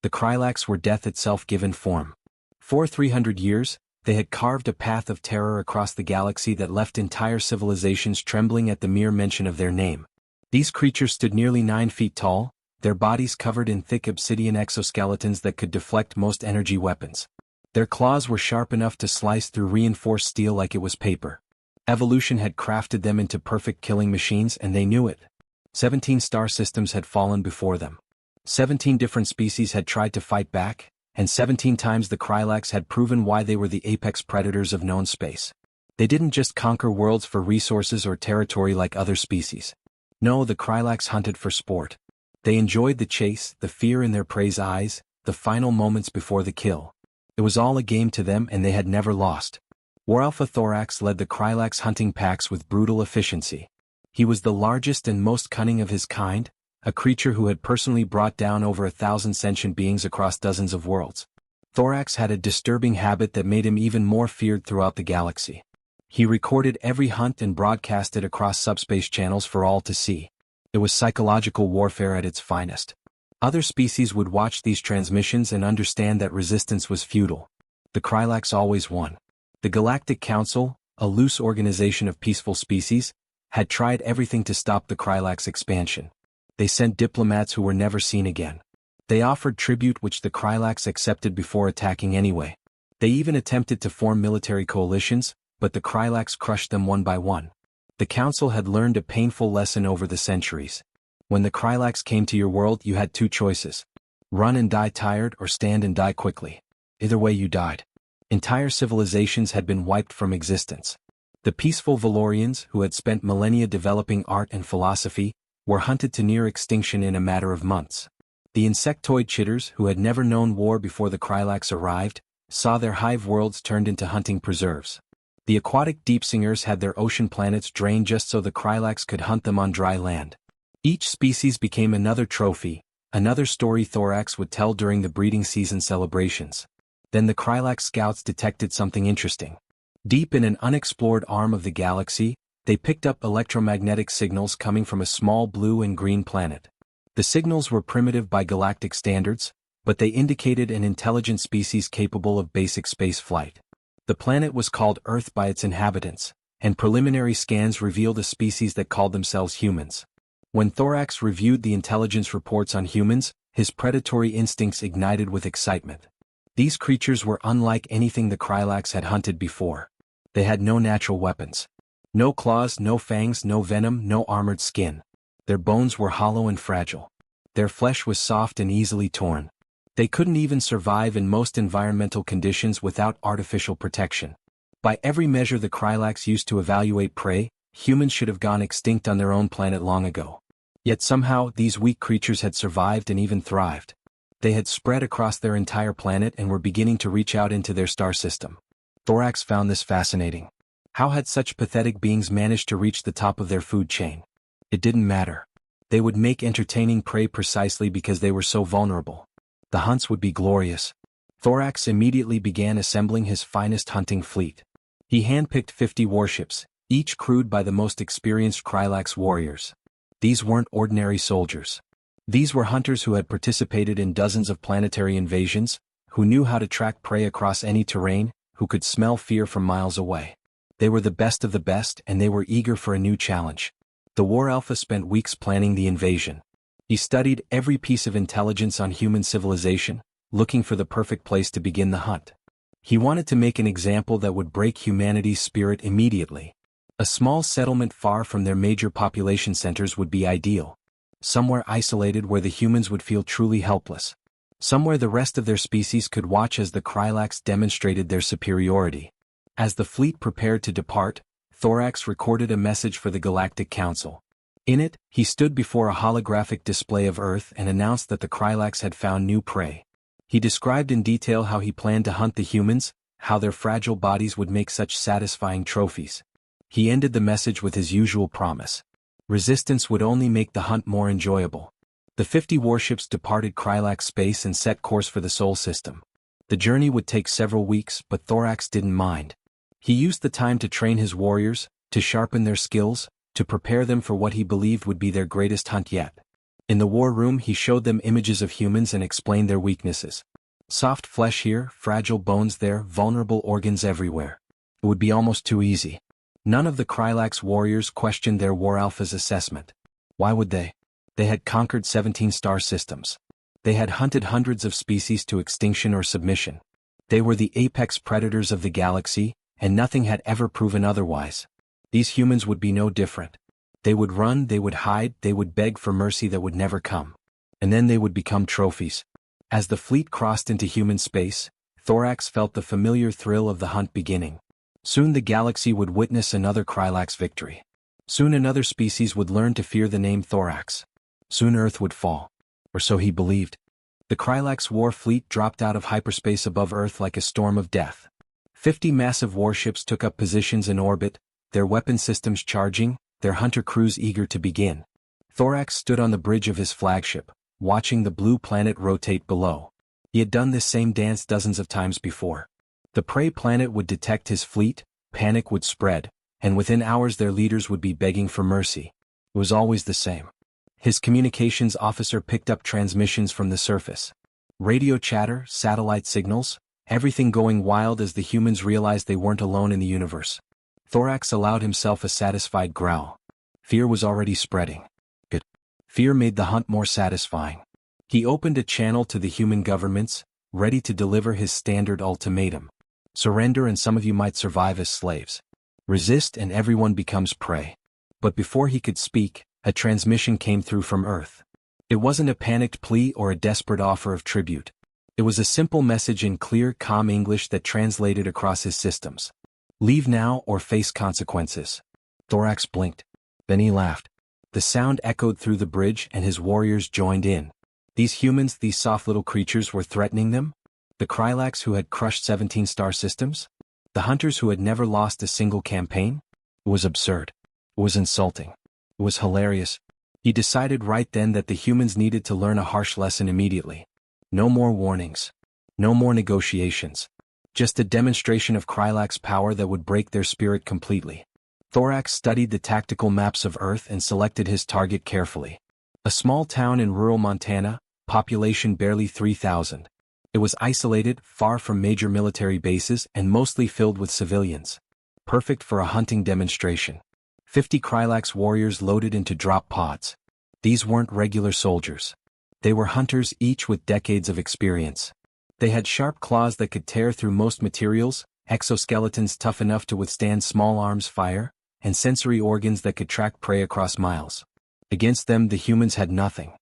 The Krylax were death itself given form. For 300 years, they had carved a path of terror across the galaxy that left entire civilizations trembling at the mere mention of their name. These creatures stood nearly 9 feet tall, their bodies covered in thick obsidian exoskeletons that could deflect most energy weapons. Their claws were sharp enough to slice through reinforced steel like it was paper. Evolution had crafted them into perfect killing machines, and they knew it. 17 star systems had fallen before them. 17 different species had tried to fight back, and 17 times the Krylax had proven why they were the apex predators of known space. They didn't just conquer worlds for resources or territory like other species. No, the Krylax hunted for sport. They enjoyed the chase, the fear in their prey's eyes, the final moments before the kill. It was all a game to them, and they had never lost. War Alpha Thorax led the Krylax hunting packs with brutal efficiency. He was the largest and most cunning of his kind, a creature who had personally brought down over 1,000 sentient beings across dozens of worlds. Thorax had a disturbing habit that made him even more feared throughout the galaxy. He recorded every hunt and broadcast it across subspace channels for all to see. It was psychological warfare at its finest. Other species would watch these transmissions and understand that resistance was futile. The Krylax always won. The Galactic Council, a loose organization of peaceful species, had tried everything to stop the Krylax expansion. They sent diplomats who were never seen again. They offered tribute which the Krylax accepted before attacking anyway. They even attempted to form military coalitions, but the Krylax crushed them one by one. The Council had learned a painful lesson over the centuries. When the Krylax came to your world, you had 2 choices. Run and die tired, or stand and die quickly. Either way you died. Entire civilizations had been wiped from existence. The peaceful Valorians, who had spent millennia developing art and philosophy, were hunted to near extinction in a matter of months. The insectoid chitters, who had never known war before the Krylax arrived, saw their hive worlds turned into hunting preserves. The aquatic deepsingers had their ocean planets drained just so the Krylax could hunt them on dry land. Each species became another trophy, another story Thorax would tell during the breeding season celebrations. Then the Krylax scouts detected something interesting. Deep in an unexplored arm of the galaxy, they picked up electromagnetic signals coming from a small blue and green planet. The signals were primitive by galactic standards, but they indicated an intelligent species capable of basic space flight. The planet was called Earth by its inhabitants, and preliminary scans revealed a species that called themselves humans. When Thorax reviewed the intelligence reports on humans, his predatory instincts ignited with excitement. These creatures were unlike anything the Krylax had hunted before. They had no natural weapons. No claws, no fangs, no venom, no armored skin. Their bones were hollow and fragile. Their flesh was soft and easily torn. They couldn't even survive in most environmental conditions without artificial protection. By every measure the Krylax used to evaluate prey, humans should have gone extinct on their own planet long ago. Yet somehow, these weak creatures had survived and even thrived. They had spread across their entire planet and were beginning to reach out into their star system. Thorax found this fascinating. How had such pathetic beings managed to reach the top of their food chain? It didn't matter. They would make entertaining prey precisely because they were so vulnerable. The hunts would be glorious. Thorax immediately began assembling his finest hunting fleet. He handpicked 50 warships, each crewed by the most experienced Krylax warriors. These weren't ordinary soldiers. These were hunters who had participated in dozens of planetary invasions, who knew how to track prey across any terrain, who could smell fear from miles away. They were the best of the best, and they were eager for a new challenge. The War Alpha spent weeks planning the invasion. He studied every piece of intelligence on human civilization, looking for the perfect place to begin the hunt. He wanted to make an example that would break humanity's spirit immediately. A small settlement far from their major population centers would be ideal. Somewhere isolated where the humans would feel truly helpless. Somewhere the rest of their species could watch as the Krylax demonstrated their superiority. As the fleet prepared to depart, Thorax recorded a message for the Galactic Council. In it, he stood before a holographic display of Earth and announced that the Krylax had found new prey. He described in detail how he planned to hunt the humans, how their fragile bodies would make such satisfying trophies. He ended the message with his usual promise. Resistance would only make the hunt more enjoyable. The 50 warships departed Krylax space and set course for the Sol system. The journey would take several weeks, but Thorax didn't mind. He used the time to train his warriors, to sharpen their skills, to prepare them for what he believed would be their greatest hunt yet. In the war room he showed them images of humans and explained their weaknesses. Soft flesh here, fragile bones there, vulnerable organs everywhere. It would be almost too easy. None of the Krylax warriors questioned their War Alpha's assessment. Why would they? They had conquered 17 star systems. They had hunted hundreds of species to extinction or submission. They were the apex predators of the galaxy, and nothing had ever proven otherwise. These humans would be no different. They would run, they would hide, they would beg for mercy that would never come. And then they would become trophies. As the fleet crossed into human space, Thorax felt the familiar thrill of the hunt beginning. Soon the galaxy would witness another Krylax victory. Soon another species would learn to fear the name Thorax. Soon Earth would fall. Or so he believed. The Krylax war fleet dropped out of hyperspace above Earth like a storm of death. 50 massive warships took up positions in orbit, their weapon systems charging, their hunter crews eager to begin. Thorax stood on the bridge of his flagship, watching the blue planet rotate below. He had done this same dance dozens of times before. The prey planet would detect his fleet, panic would spread, and within hours their leaders would be begging for mercy. It was always the same. His communications officer picked up transmissions from the surface. Radio chatter, satellite signals, everything going wild as the humans realized they weren't alone in the universe. Thorax allowed himself a satisfied growl. Fear was already spreading. Good. Fear made the hunt more satisfying. He opened a channel to the human governments, ready to deliver his standard ultimatum. Surrender and some of you might survive as slaves. Resist and everyone becomes prey. But before he could speak, a transmission came through from Earth. It wasn't a panicked plea or a desperate offer of tribute. It was a simple message in clear, calm English that translated across his systems. Leave now or face consequences. Thorax blinked. Then he laughed. The sound echoed through the bridge and his warriors joined in. These humans, these soft little creatures were threatening them? The Krylax who had crushed 17 star systems? The hunters who had never lost a single campaign? It was absurd. It was insulting. It was hilarious. He decided right then that the humans needed to learn a harsh lesson immediately. No more warnings. No more negotiations. Just a demonstration of Krylax power that would break their spirit completely. Thorax studied the tactical maps of Earth and selected his target carefully. A small town in rural Montana, population barely 3,000. It was isolated, far from major military bases and mostly filled with civilians. Perfect for a hunting demonstration. 50 Krylax warriors loaded into drop pods. These weren't regular soldiers. They were hunters, each with decades of experience. They had sharp claws that could tear through most materials, exoskeletons tough enough to withstand small arms fire, and sensory organs that could track prey across miles. Against them the humans had nothing.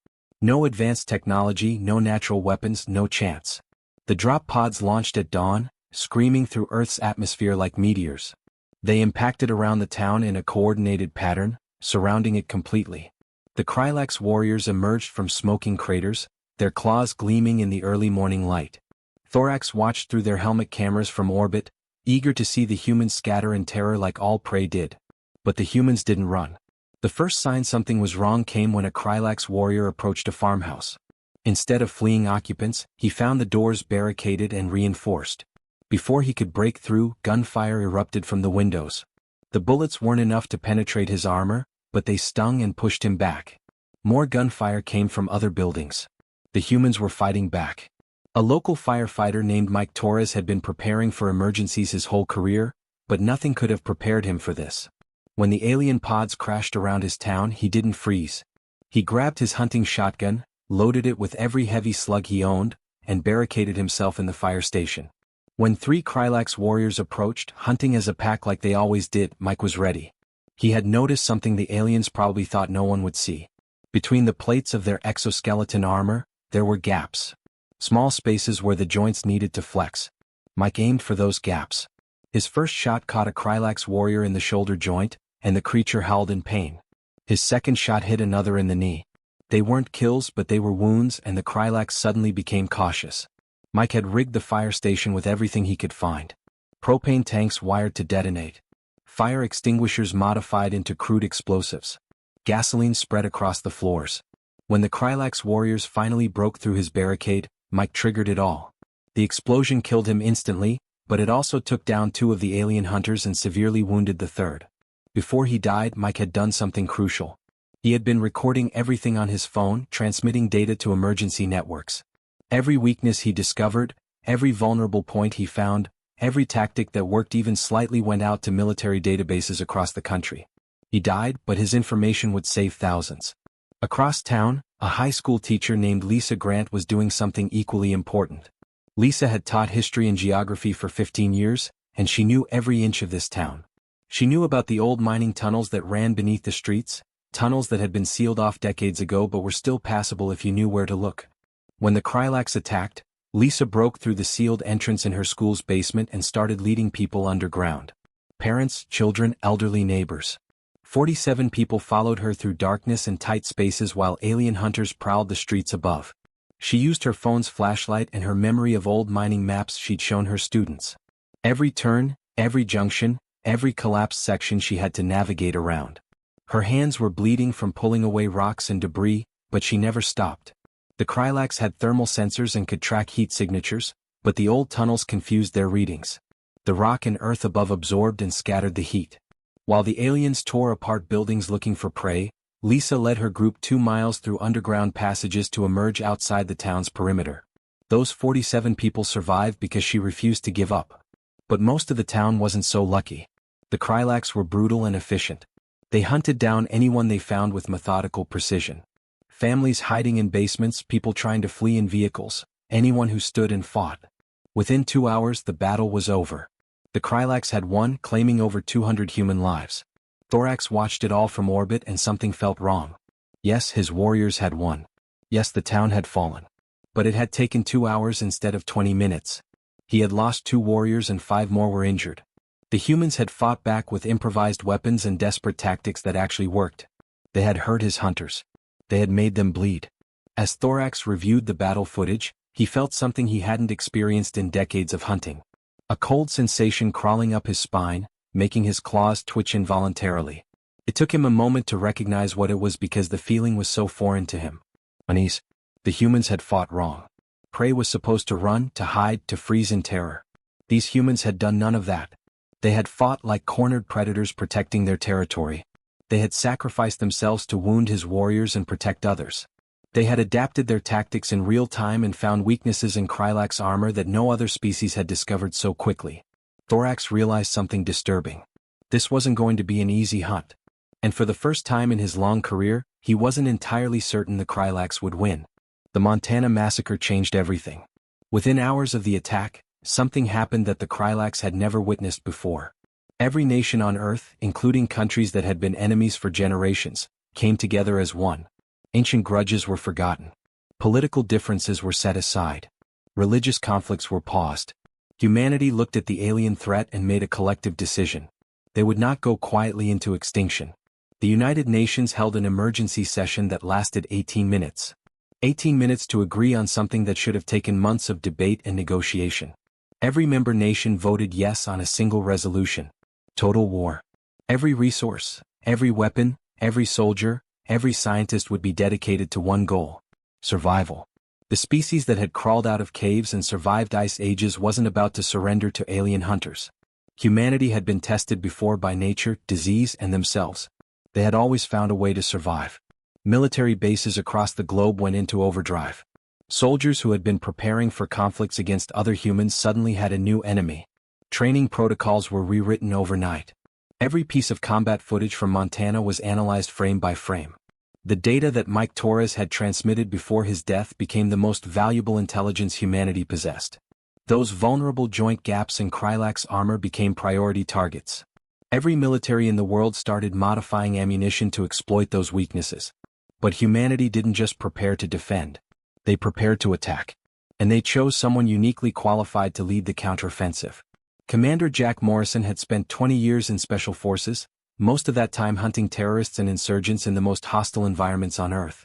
No advanced technology, no natural weapons, no chance. The drop pods launched at dawn, screaming through Earth's atmosphere like meteors. They impacted around the town in a coordinated pattern, surrounding it completely. The Krylax warriors emerged from smoking craters, their claws gleaming in the early morning light. Thorax watched through their helmet cameras from orbit, eager to see the humans scatter in terror like all prey did. But the humans didn't run. The first sign something was wrong came when a Krylax warrior approached a farmhouse. Instead of fleeing occupants, he found the doors barricaded and reinforced. Before he could break through, gunfire erupted from the windows. The bullets weren't enough to penetrate his armor, but they stung and pushed him back. More gunfire came from other buildings. The humans were fighting back. A local firefighter named Mike Torres had been preparing for emergencies his whole career, but nothing could have prepared him for this. When the alien pods crashed around his town, he didn't freeze. He grabbed his hunting shotgun, loaded it with every heavy slug he owned, and barricaded himself in the fire station. When 3 Krylax warriors approached, hunting as a pack like they always did, Mike was ready. He had noticed something the aliens probably thought no one would see. Between the plates of their exoskeleton armor, there were gaps. Small spaces where the joints needed to flex. Mike aimed for those gaps. His first shot caught a Krylax warrior in the shoulder joint, and the creature howled in pain. His second shot hit another in the knee. They weren't kills, but they were wounds, and the Krylax suddenly became cautious. Mike had rigged the fire station with everything he could find. Propane tanks wired to detonate. Fire extinguishers modified into crude explosives. Gasoline spread across the floors. When the Krylax warriors finally broke through his barricade, Mike triggered it all. The explosion killed him instantly, but it also took down 2 of the alien hunters and severely wounded the third. Before he died, Mike had done something crucial. He had been recording everything on his phone, transmitting data to emergency networks. Every weakness he discovered, every vulnerable point he found, every tactic that worked even slightly went out to military databases across the country. He died, but his information would save thousands. Across town, a high school teacher named Lisa Grant was doing something equally important. Lisa had taught history and geography for 15 years, and she knew every inch of this town. She knew about the old mining tunnels that ran beneath the streets, tunnels that had been sealed off decades ago but were still passable if you knew where to look. When the Krylax attacked, Lisa broke through the sealed entrance in her school's basement and started leading people underground. Parents, children, elderly neighbors. 47 people followed her through darkness and tight spaces while alien hunters prowled the streets above. She used her phone's flashlight and her memory of old mining maps she'd shown her students. Every turn, every junction, every collapsed section she had to navigate around. Her hands were bleeding from pulling away rocks and debris, but she never stopped. The Krylax had thermal sensors and could track heat signatures, but the old tunnels confused their readings. The rock and earth above absorbed and scattered the heat. While the aliens tore apart buildings looking for prey, Lisa led her group 2 miles through underground passages to emerge outside the town's perimeter. Those 47 people survived because she refused to give up. But most of the town wasn't so lucky. The Krylax were brutal and efficient. They hunted down anyone they found with methodical precision. Families hiding in basements, people trying to flee in vehicles, anyone who stood and fought. Within 2 hours the battle was over. The Krylax had won, claiming over 200 human lives. Thorax watched it all from orbit and something felt wrong. Yes, his warriors had won. Yes, the town had fallen. But it had taken 2 hours instead of 20 minutes. He had lost 2 warriors and 5 more were injured. The humans had fought back with improvised weapons and desperate tactics that actually worked. They had hurt his hunters. They had made them bleed. As Thorax reviewed the battle footage, he felt something he hadn't experienced in decades of hunting. A cold sensation crawling up his spine, making his claws twitch involuntarily. It took him a moment to recognize what it was because the feeling was so foreign to him. Unease. The humans had fought wrong. Prey was supposed to run, to hide, to freeze in terror. These humans had done none of that. They had fought like cornered predators protecting their territory. They had sacrificed themselves to wound his warriors and protect others. They had adapted their tactics in real time and found weaknesses in Krylax armor that no other species had discovered so quickly. Thorax realized something disturbing. This wasn't going to be an easy hunt. And for the first time in his long career, he wasn't entirely certain the Krylax would win. The Montana massacre changed everything. Within hours of the attack, something happened that the Krylax had never witnessed before. Every nation on Earth, including countries that had been enemies for generations, came together as one. Ancient grudges were forgotten. Political differences were set aside. Religious conflicts were paused. Humanity looked at the alien threat and made a collective decision. They would not go quietly into extinction. The United Nations held an emergency session that lasted 18 minutes. 18 minutes to agree on something that should have taken months of debate and negotiation. Every member nation voted yes on a single resolution. Total war. Every resource, every weapon, every soldier, every scientist would be dedicated to one goal: survival. The species that had crawled out of caves and survived ice ages wasn't about to surrender to alien hunters. Humanity had been tested before by nature, disease, and themselves. They had always found a way to survive. Military bases across the globe went into overdrive. Soldiers who had been preparing for conflicts against other humans suddenly had a new enemy. Training protocols were rewritten overnight. Every piece of combat footage from Montana was analyzed frame by frame. The data that Mike Torres had transmitted before his death became the most valuable intelligence humanity possessed. Those vulnerable joint gaps in Krylax armor became priority targets. Every military in the world started modifying ammunition to exploit those weaknesses. But humanity didn't just prepare to defend. They prepared to attack. And they chose someone uniquely qualified to lead the counteroffensive. Commander Jack Morrison had spent 20 years in Special Forces, most of that time hunting terrorists and insurgents in the most hostile environments on Earth.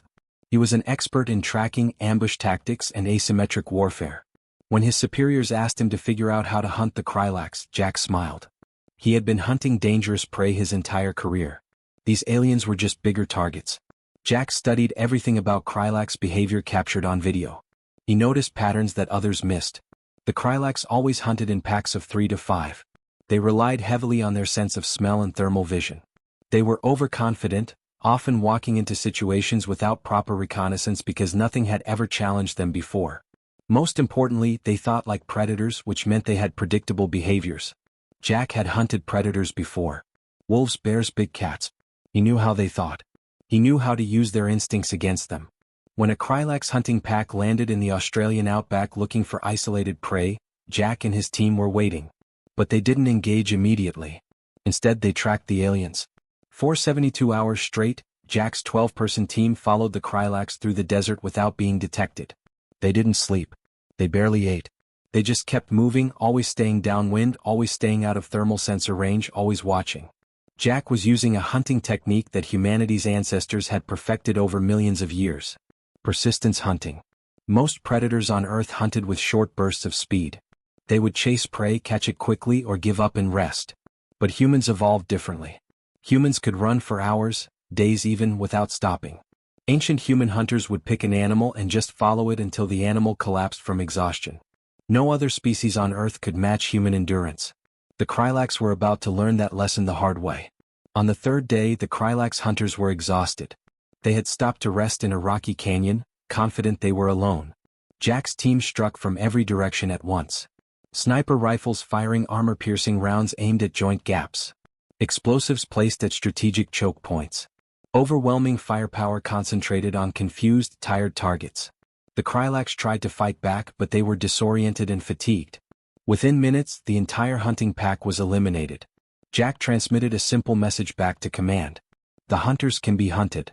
He was an expert in tracking, ambush tactics, and asymmetric warfare. When his superiors asked him to figure out how to hunt the Krylax, Jack smiled. He had been hunting dangerous prey his entire career. These aliens were just bigger targets. Jack studied everything about Krylax behavior captured on video. He noticed patterns that others missed. The Krylax always hunted in packs of 3 to 5. They relied heavily on their sense of smell and thermal vision. They were overconfident, often walking into situations without proper reconnaissance because nothing had ever challenged them before. Most importantly, they thought like predators, which meant they had predictable behaviors. Jack had hunted predators before. Wolves, bears, big cats. He knew how they thought. He knew how to use their instincts against them. When a Krylax hunting pack landed in the Australian outback looking for isolated prey, Jack and his team were waiting. But they didn't engage immediately. Instead, they tracked the aliens. For 72 hours straight, Jack's 12-person team followed the Krylax through the desert without being detected. They didn't sleep. They barely ate. They just kept moving, always staying downwind, always staying out of thermal sensor range, always watching. Jack was using a hunting technique that humanity's ancestors had perfected over millions of years. Persistence hunting. Most predators on Earth hunted with short bursts of speed. They would chase prey, catch it quickly, or give up and rest. But humans evolved differently. Humans could run for hours, days even, without stopping. Ancient human hunters would pick an animal and just follow it until the animal collapsed from exhaustion. No other species on Earth could match human endurance. The Krylax were about to learn that lesson the hard way. On the third day, the Krylax hunters were exhausted. They had stopped to rest in a rocky canyon, confident they were alone. Jack's team struck from every direction at once. Sniper rifles firing armor-piercing rounds aimed at joint gaps. Explosives placed at strategic choke points. Overwhelming firepower concentrated on confused, tired targets. The Krylax tried to fight back, but they were disoriented and fatigued. Within minutes, the entire hunting pack was eliminated. Jack transmitted a simple message back to command. The hunters can be hunted.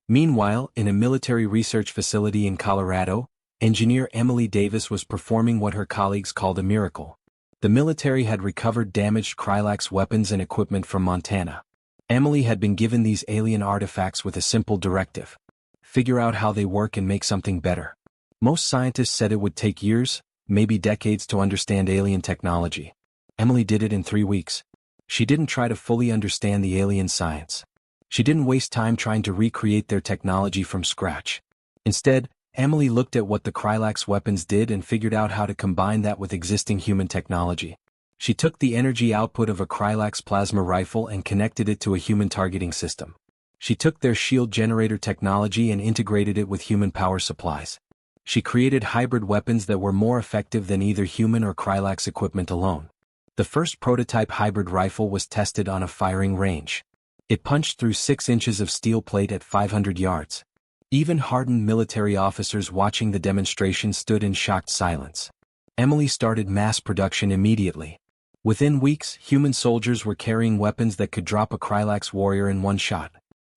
Meanwhile, in a military research facility in Colorado, engineer Emily Davis was performing what her colleagues called a miracle. The military had recovered damaged Krylax weapons and equipment from Montana. Emily had been given these alien artifacts with a simple directive: figure out how they work and make something better. Most scientists said it would take years, maybe decades, to understand alien technology. Emily did it in 3 weeks. She didn't try to fully understand the alien science. She didn't waste time trying to recreate their technology from scratch. Instead, Emily looked at what the Krylax weapons did and figured out how to combine that with existing human technology. She took the energy output of a Krylax plasma rifle and connected it to a human targeting system. She took their shield generator technology and integrated it with human power supplies. She created hybrid weapons that were more effective than either human or Krylax equipment alone. The first prototype hybrid rifle was tested on a firing range. It punched through 6 inches of steel plate at 500 yards. Even hardened military officers watching the demonstration stood in shocked silence. Emily started mass production immediately. Within weeks, human soldiers were carrying weapons that could drop a Krylax warrior in one shot.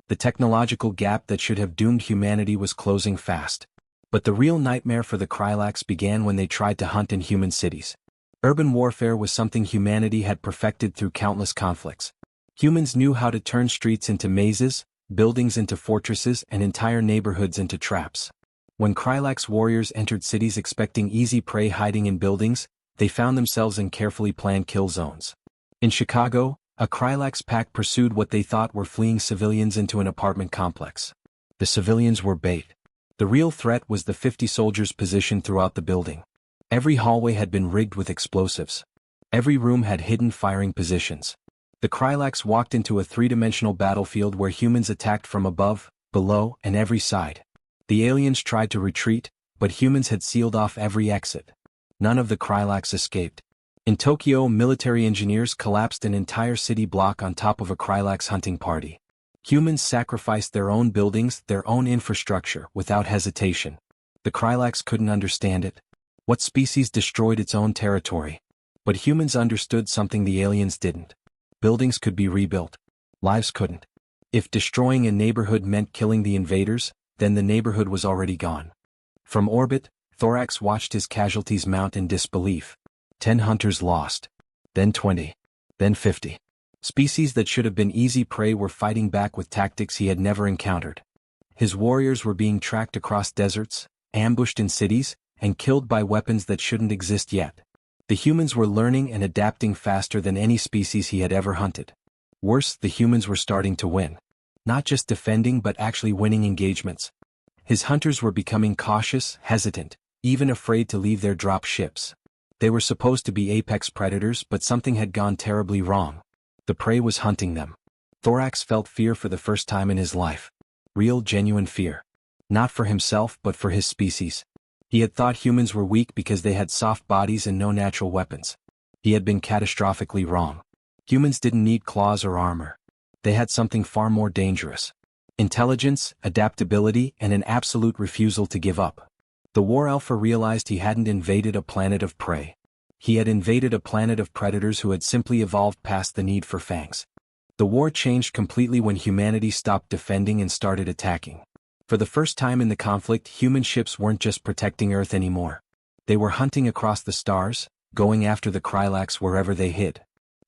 The technological gap that should have doomed humanity was closing fast. But the real nightmare for the Krylax began when they tried to hunt in human cities. Urban warfare was something humanity had perfected through countless conflicts. Humans knew how to turn streets into mazes, buildings into fortresses, and entire neighborhoods into traps. When Krylax warriors entered cities expecting easy prey hiding in buildings, they found themselves in carefully planned kill zones. In Chicago, a Krylax pack pursued what they thought were fleeing civilians into an apartment complex. The civilians were bait. The real threat was the 50 soldiers positioned throughout the building. Every hallway had been rigged with explosives. Every room had hidden firing positions. The Krylax walked into a 3-dimensional battlefield where humans attacked from above, below, and every side. The aliens tried to retreat, but humans had sealed off every exit. None of the Krylax escaped. In Tokyo, military engineers collapsed an entire city block on top of a Krylax hunting party. Humans sacrificed their own buildings, their own infrastructure, without hesitation. The Krylax couldn't understand it. What species destroyed its own territory? But humans understood something the aliens didn't. Buildings could be rebuilt. Lives couldn't. If destroying a neighborhood meant killing the invaders, then the neighborhood was already gone. From orbit, Thorax watched his casualties mount in disbelief. 10 hunters lost. Then 20. Then 50. Species that should have been easy prey were fighting back with tactics he had never encountered. His warriors were being tracked across deserts, ambushed in cities, and killed by weapons that shouldn't exist yet. The humans were learning and adapting faster than any species he had ever hunted. Worse, the humans were starting to win. Not just defending but actually winning engagements. His hunters were becoming cautious, hesitant, even afraid to leave their drop ships. They were supposed to be apex predators, but something had gone terribly wrong. The prey was hunting them. Thorax felt fear for the first time in his life. Real, genuine fear. Not for himself but for his species. He had thought humans were weak because they had soft bodies and no natural weapons. He had been catastrophically wrong. Humans didn't need claws or armor. They had something far more dangerous. Intelligence, adaptability, and an absolute refusal to give up. The War Alpha realized he hadn't invaded a planet of prey. He had invaded a planet of predators who had simply evolved past the need for fangs. The war changed completely when humanity stopped defending and started attacking. For the first time in the conflict, human ships weren't just protecting Earth anymore. They were hunting across the stars, going after the Krylax wherever they hid.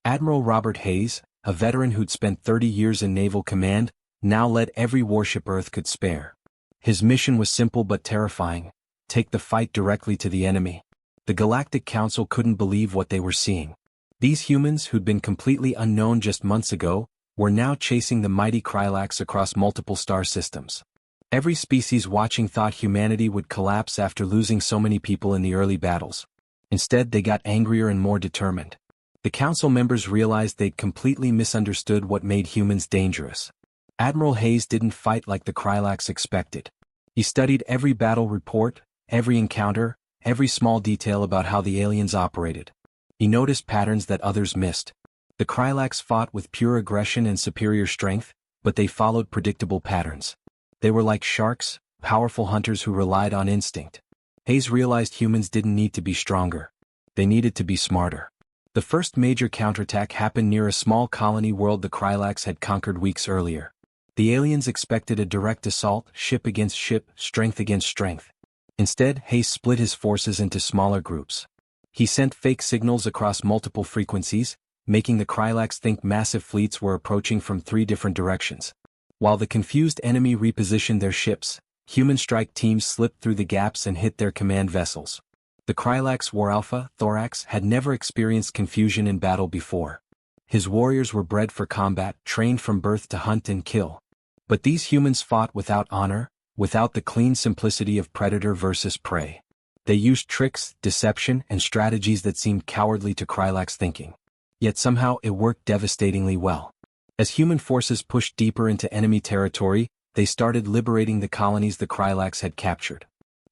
Admiral Robert Hayes, a veteran who'd spent 30 years in naval command, now led every warship Earth could spare. His mission was simple but terrifying: take the fight directly to the enemy. The Galactic Council couldn't believe what they were seeing. These humans, who'd been completely unknown just months ago, were now chasing the mighty Krylax across multiple star systems. Every species watching thought humanity would collapse after losing so many people in the early battles. Instead, they got angrier and more determined. The council members realized they'd completely misunderstood what made humans dangerous. Admiral Hayes didn't fight like the Krylax expected. He studied every battle report, every encounter, every small detail about how the aliens operated. He noticed patterns that others missed. The Krylax fought with pure aggression and superior strength, but they followed predictable patterns. They were like sharks, powerful hunters who relied on instinct. Hayes realized humans didn't need to be stronger. They needed to be smarter. The first major counterattack happened near a small colony world the Krylax had conquered weeks earlier. The aliens expected a direct assault, ship against ship, strength against strength. Instead, Hayes split his forces into smaller groups. He sent fake signals across multiple frequencies, making the Krylax think massive fleets were approaching from 3 different directions. While the confused enemy repositioned their ships, human strike teams slipped through the gaps and hit their command vessels. The Krylax War Alpha, Thorax, had never experienced confusion in battle before. His warriors were bred for combat, trained from birth to hunt and kill. But these humans fought without honor, without the clean simplicity of predator versus prey. They used tricks, deception, and strategies that seemed cowardly to Krylax thinking. Yet somehow it worked devastatingly well. As human forces pushed deeper into enemy territory, they started liberating the colonies the Krylax had captured.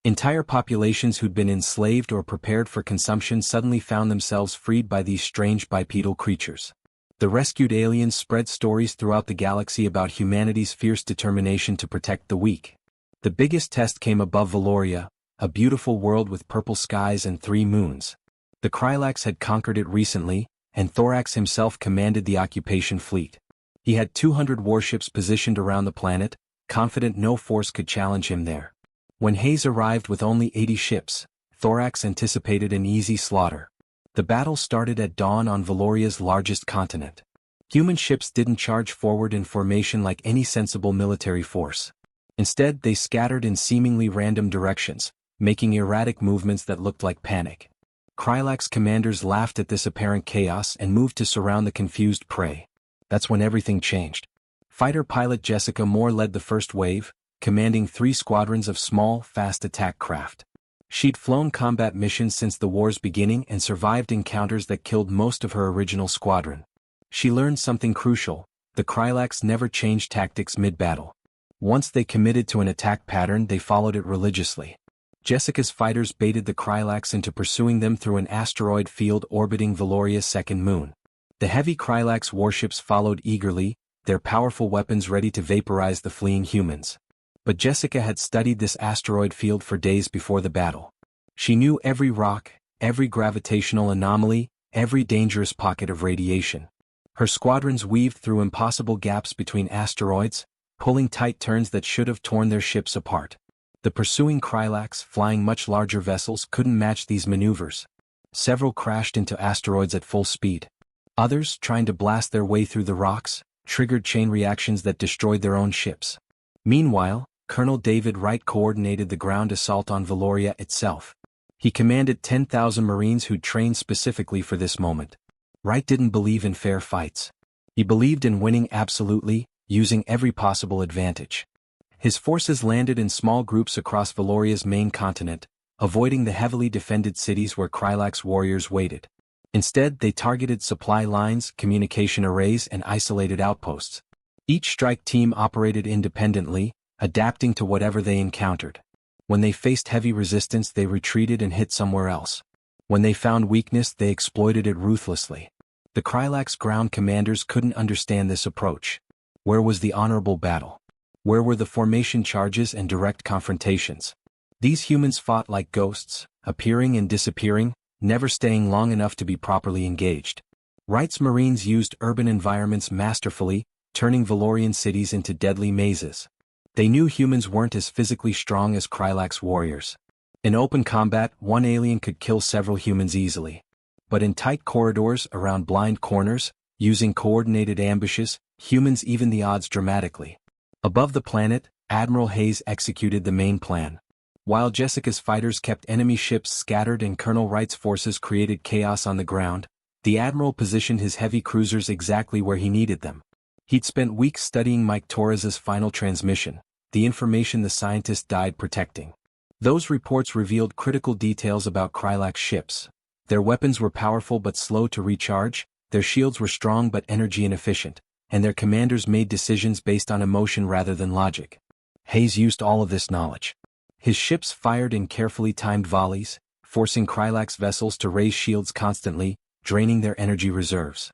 Entire populations who'd been enslaved or prepared for consumption suddenly found themselves freed by these strange bipedal creatures. The rescued aliens spread stories throughout the galaxy about humanity's fierce determination to protect the weak. The biggest test came above Valoria, a beautiful world with purple skies and 3 moons. The Krylax had conquered it recently, and Thorax himself commanded the occupation fleet. He had 200 warships positioned around the planet, confident no force could challenge him there. When Hayes arrived with only 80 ships, Thorax anticipated an easy slaughter. The battle started at dawn on Valoria's largest continent. Human ships didn't charge forward in formation like any sensible military force. Instead, they scattered in seemingly random directions, making erratic movements that looked like panic. Krylax commanders laughed at this apparent chaos and moved to surround the confused prey. That's when everything changed. Fighter pilot Jessica Moore led the first wave, commanding 3 squadrons of small, fast attack craft. She'd flown combat missions since the war's beginning and survived encounters that killed most of her original squadron. She learned something crucial: the Krylax never changed tactics mid-battle. Once they committed to an attack pattern, they followed it religiously. Jessica's fighters baited the Krylax into pursuing them through an asteroid field orbiting Valoria's second moon. The heavy Krylax warships followed eagerly, their powerful weapons ready to vaporize the fleeing humans. But Jessica had studied this asteroid field for days before the battle. She knew every rock, every gravitational anomaly, every dangerous pocket of radiation. Her squadrons weaved through impossible gaps between asteroids, pulling tight turns that should have torn their ships apart. The pursuing Krylax, flying much larger vessels, couldn't match these maneuvers. Several crashed into asteroids at full speed. Others, trying to blast their way through the rocks, triggered chain reactions that destroyed their own ships. Meanwhile, Colonel David Wright coordinated the ground assault on Valoria itself. He commanded 10,000 Marines who'd trained specifically for this moment. Wright didn't believe in fair fights. He believed in winning absolutely, using every possible advantage. His forces landed in small groups across Valoria's main continent, avoiding the heavily defended cities where Krylax warriors waited. Instead, they targeted supply lines, communication arrays, and isolated outposts. Each strike team operated independently, adapting to whatever they encountered. When they faced heavy resistance, they retreated and hit somewhere else. When they found weakness, they exploited it ruthlessly. The Krylax ground commanders couldn't understand this approach. Where was the honorable battle? Where were the formation charges and direct confrontations? These humans fought like ghosts, appearing and disappearing, never staying long enough to be properly engaged. Wright's Marines used urban environments masterfully, turning Valorian cities into deadly mazes. They knew humans weren't as physically strong as Krylax warriors. In open combat, one alien could kill several humans easily. But in tight corridors, around blind corners, using coordinated ambushes, humans evened the odds dramatically. Above the planet, Admiral Hayes executed the main plan. While Jessica's fighters kept enemy ships scattered and Colonel Wright's forces created chaos on the ground, the Admiral positioned his heavy cruisers exactly where he needed them. He'd spent weeks studying Mike Torres's final transmission, the information the scientist died protecting. Those reports revealed critical details about Krylax ships. Their weapons were powerful but slow to recharge, their shields were strong but energy inefficient, and their commanders made decisions based on emotion rather than logic. Hayes used all of this knowledge. His ships fired in carefully timed volleys, forcing Krylax vessels to raise shields constantly, draining their energy reserves.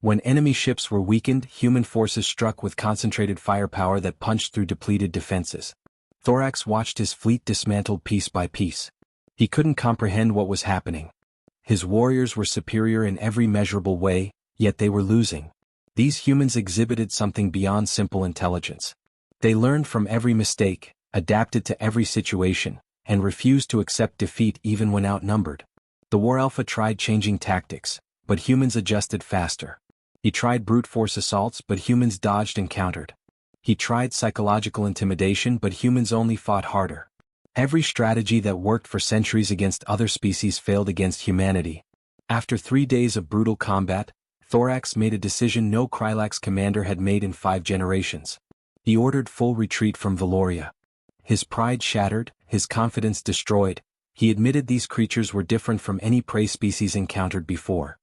When enemy ships were weakened, human forces struck with concentrated firepower that punched through depleted defenses. Thorax watched his fleet dismantled piece by piece. He couldn't comprehend what was happening. His warriors were superior in every measurable way, yet they were losing. These humans exhibited something beyond simple intelligence. They learned from every mistake, adapted to every situation, and refused to accept defeat even when outnumbered. The War Alpha tried changing tactics, but humans adjusted faster. He tried brute force assaults, but humans dodged and countered. He tried psychological intimidation, but humans only fought harder. Every strategy that worked for centuries against other species failed against humanity. After 3 days of brutal combat, Thorax made a decision no Krylax commander had made in 5 generations. He ordered full retreat from Valoria. His pride shattered, his confidence destroyed, he admitted these creatures were different from any prey species encountered before.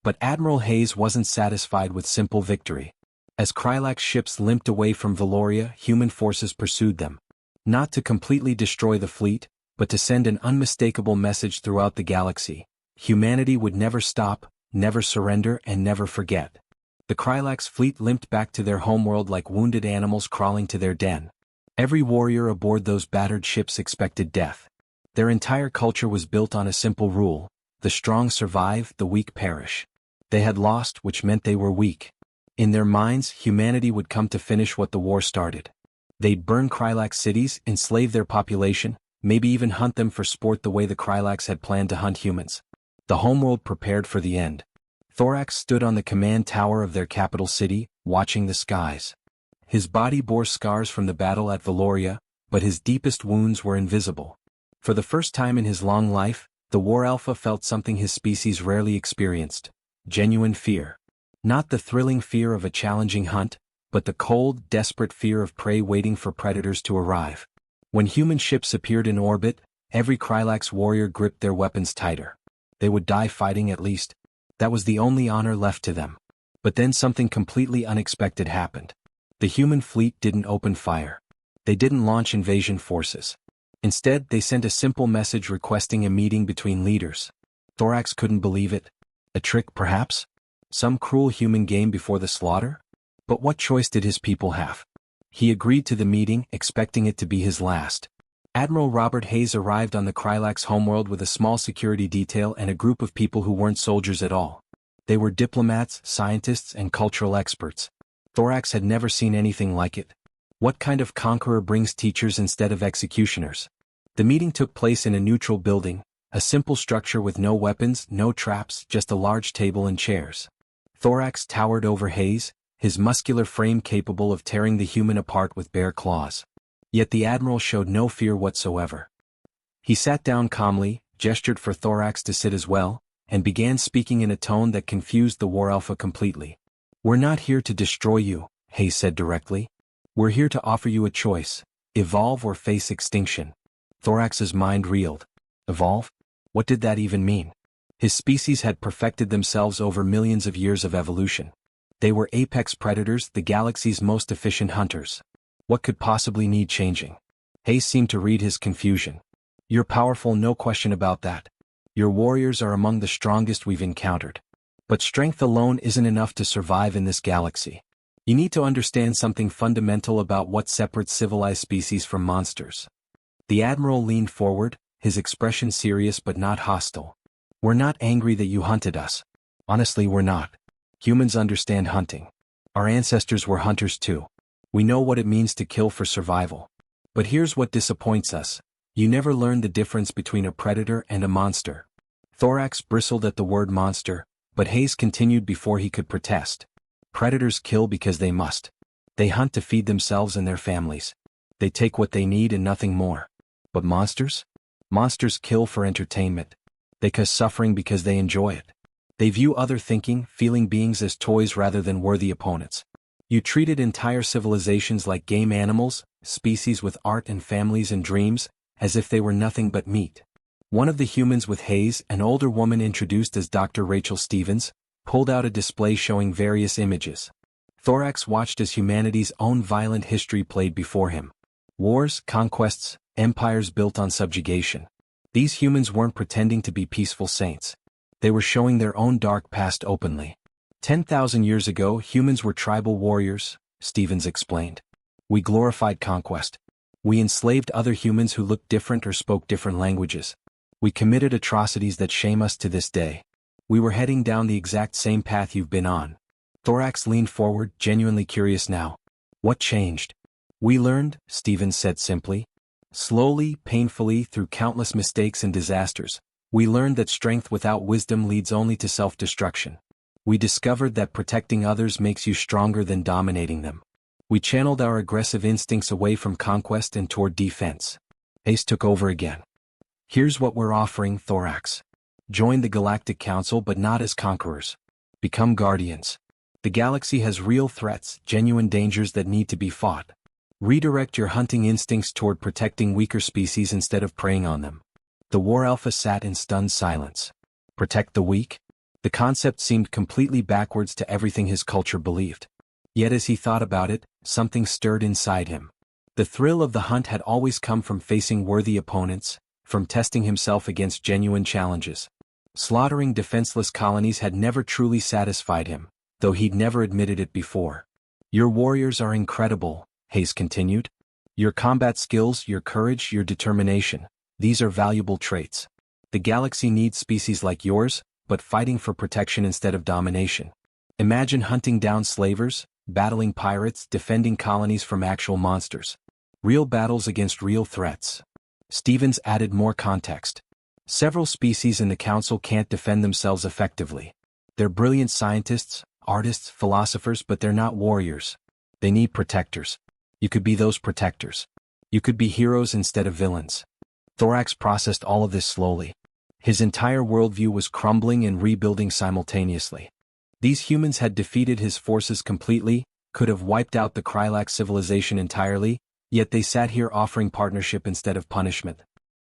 But Admiral Hayes wasn't satisfied with simple victory. As Krylax ships limped away from Valoria, human forces pursued them. Not to completely destroy the fleet, but to send an unmistakable message throughout the galaxy. Humanity would never stop, never surrender, and never forget. The Krylax fleet limped back to their homeworld like wounded animals crawling to their den. Every warrior aboard those battered ships expected death. Their entire culture was built on a simple rule: the strong survive, the weak perish. They had lost, which meant they were weak. In their minds, humanity would come to finish what the war started. They'd burn Krylax cities, enslave their population, maybe even hunt them for sport the way the Krylax had planned to hunt humans. The homeworld prepared for the end. Thorax stood on the command tower of their capital city, watching the skies. His body bore scars from the battle at Valoria, but his deepest wounds were invisible. For the first time in his long life, the War Alpha felt something his species rarely experienced: genuine fear. Not the thrilling fear of a challenging hunt, but the cold, desperate fear of prey waiting for predators to arrive. When human ships appeared in orbit, every Krylax warrior gripped their weapons tighter. They would die fighting at least. That was the only honor left to them. But then something completely unexpected happened. The human fleet didn't open fire. They didn't launch invasion forces. Instead, they sent a simple message requesting a meeting between leaders. Thorax couldn't believe it. A trick, perhaps? Some cruel human game before the slaughter? But what choice did his people have? He agreed to the meeting, expecting it to be his last. Admiral Robert Hayes arrived on the Krylax homeworld with a small security detail and a group of people who weren't soldiers at all. They were diplomats, scientists, and cultural experts. Thorax had never seen anything like it. What kind of conqueror brings teachers instead of executioners? The meeting took place in a neutral building, a simple structure with no weapons, no traps, just a large table and chairs. Thorax towered over Hayes, his muscular frame capable of tearing the human apart with bare claws. Yet the Admiral showed no fear whatsoever. He sat down calmly, gestured for Thorax to sit as well, and began speaking in a tone that confused the War Alpha completely. "We're not here to destroy you," Hayes said directly. "We're here to offer you a choice: evolve or face extinction." Thorax's mind reeled. Evolve? What did that even mean? His species had perfected themselves over millions of years of evolution. They were apex predators, the galaxy's most efficient hunters. What could possibly need changing? Hayes seemed to read his confusion. You're powerful, no question about that. Your warriors are among the strongest we've encountered. But strength alone isn't enough to survive in this galaxy. You need to understand something fundamental about what separates civilized species from monsters. The Admiral leaned forward, his expression serious but not hostile. We're not angry that you hunted us. Honestly, we're not. Humans understand hunting. Our ancestors were hunters too. We know what it means to kill for survival. But here's what disappoints us. You never learned the difference between a predator and a monster. Thorax bristled at the word monster, but Hayes continued before he could protest. Predators kill because they must. They hunt to feed themselves and their families. They take what they need and nothing more. But monsters? Monsters kill for entertainment. They cause suffering because they enjoy it. They view other thinking, feeling beings as toys rather than worthy opponents. You treated entire civilizations like game animals, species with art and families and dreams, as if they were nothing but meat. One of the humans with Hayes, an older woman introduced as Dr. Rachel Stevens, pulled out a display showing various images. Thorax watched as humanity's own violent history played before him. Wars, conquests, empires built on subjugation. These humans weren't pretending to be peaceful saints. They were showing their own dark past openly. 10,000 years ago, humans were tribal warriors, Stevens explained. We glorified conquest. We enslaved other humans who looked different or spoke different languages. We committed atrocities that shame us to this day. We were heading down the exact same path you've been on. Thorax leaned forward, genuinely curious now. What changed? We learned, Stevens said simply. Slowly, painfully, through countless mistakes and disasters, we learned that strength without wisdom leads only to self-destruction. We discovered that protecting others makes you stronger than dominating them. We channeled our aggressive instincts away from conquest and toward defense. Ace took over again. Here's what we're offering, Thorax. Join the Galactic Council, but not as conquerors. Become guardians. The galaxy has real threats, genuine dangers that need to be fought. Redirect your hunting instincts toward protecting weaker species instead of preying on them. The War Alpha sat in stunned silence. Protect the weak? The concept seemed completely backwards to everything his culture believed. Yet as he thought about it, something stirred inside him. The thrill of the hunt had always come from facing worthy opponents, from testing himself against genuine challenges. Slaughtering defenseless colonies had never truly satisfied him, though he'd never admitted it before. Your warriors are incredible, Hayes continued. Your combat skills, your courage, your determination, these are valuable traits. The galaxy needs species like yours, but fighting for protection instead of domination. Imagine hunting down slavers, battling pirates, defending colonies from actual monsters. Real battles against real threats. Stevens added more context. Several species in the Council can't defend themselves effectively. They're brilliant scientists, artists, philosophers, but they're not warriors. They need protectors. You could be those protectors. You could be heroes instead of villains. Thorax processed all of this slowly. His entire worldview was crumbling and rebuilding simultaneously. These humans had defeated his forces completely, could have wiped out the Krylax civilization entirely, yet they sat here offering partnership instead of punishment.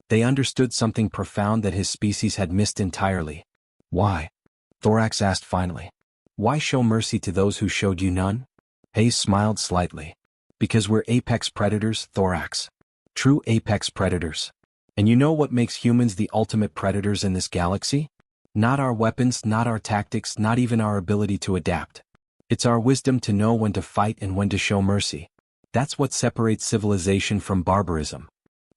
They understood something profound that his species had missed entirely. Why? Thorax asked finally. Why show mercy to those who showed you none? Hayes smiled slightly. Because we're apex predators, Thorax. True apex predators. And you know what makes humans the ultimate predators in this galaxy? Not our weapons, not our tactics, not even our ability to adapt. It's our wisdom to know when to fight and when to show mercy. That's what separates civilization from barbarism.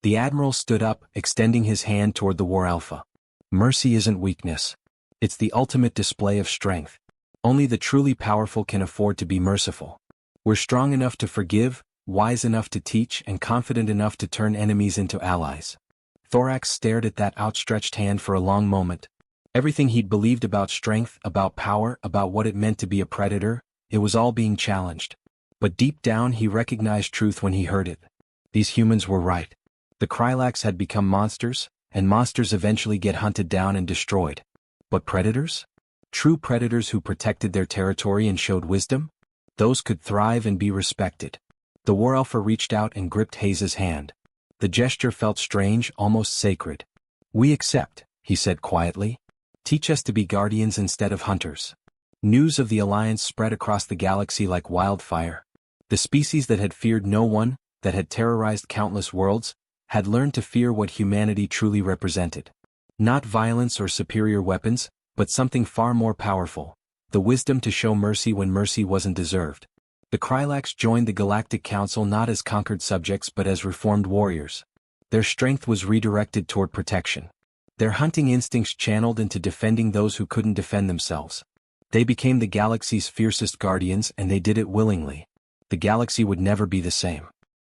The Admiral stood up, extending his hand toward the War Alpha. Mercy isn't weakness. It's the ultimate display of strength. Only the truly powerful can afford to be merciful. We're strong enough to forgive, wise enough to teach, and confident enough to turn enemies into allies. Thorax stared at that outstretched hand for a long moment. Everything he'd believed about strength, about power, about what it meant to be a predator, it was all being challenged. But deep down he recognized truth when he heard it. These humans were right. The Krylax had become monsters, and monsters eventually get hunted down and destroyed. But predators? True predators who protected their territory and showed wisdom? Those could thrive and be respected. The War Alpha reached out and gripped Hayes' hand. The gesture felt strange, almost sacred. We accept, he said quietly. Teach us to be guardians instead of hunters. News of the alliance spread across the galaxy like wildfire. The species that had feared no one, that had terrorized countless worlds, had learned to fear what humanity truly represented. Not violence or superior weapons, but something far more powerful: the wisdom to show mercy when mercy wasn't deserved. The Krylax joined the Galactic Council not as conquered subjects but as reformed warriors. Their strength was redirected toward protection. Their hunting instincts channeled into defending those who couldn't defend themselves. They became the galaxy's fiercest guardians, and they did it willingly. The galaxy would never be the same.